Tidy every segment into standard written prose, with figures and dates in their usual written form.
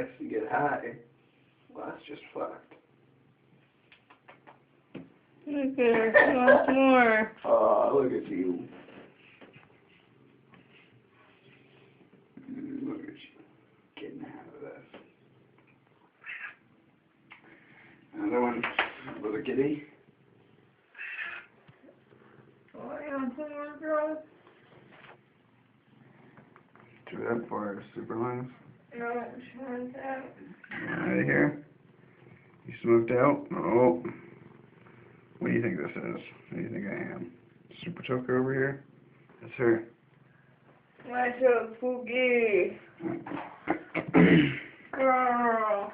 sex, you get high. Well, that's just fucked. Look at her. She wants more. Oh, look at you. Look at you. Getting out of this. Another one. Little kitty. Oh, I want some more, girl. Do that for our super lines. No, she wants out. Out of here. You smoked out? Oh. What do you think this is? What do you think I am? Super Toker over here? That's her. What's up, Pookie? Girl.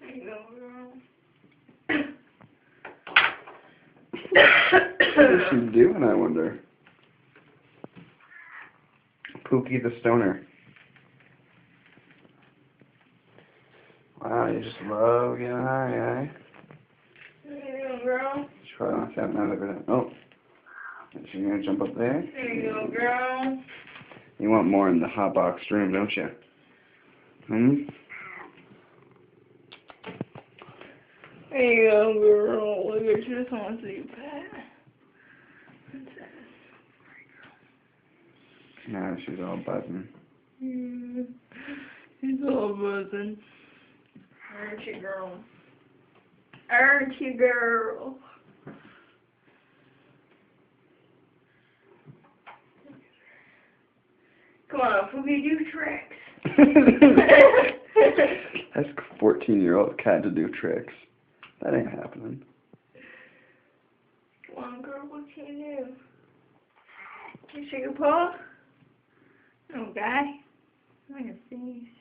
There you go, girl. What is she doing, I wonder? Pookie the Stoner. Wow, you just love getting high, eh? There you go, girl. She's probably not that mad at it. Oh. Is she gonna jump up there? There you go, girl. You want more in the hot box room, don't you? Hmm? There you go, girl. Look at you. Just want to see you pat. Now she's all buzzing. She's all buzzing. Aren't you, girl? Aren't you, girl? Come on, Pookie, do tricks. That's 14-year-old cat to do tricks. That ain't happening. Come on, girl, what can you do? Can you shake a paw? No, guy. I'm gonna sneeze.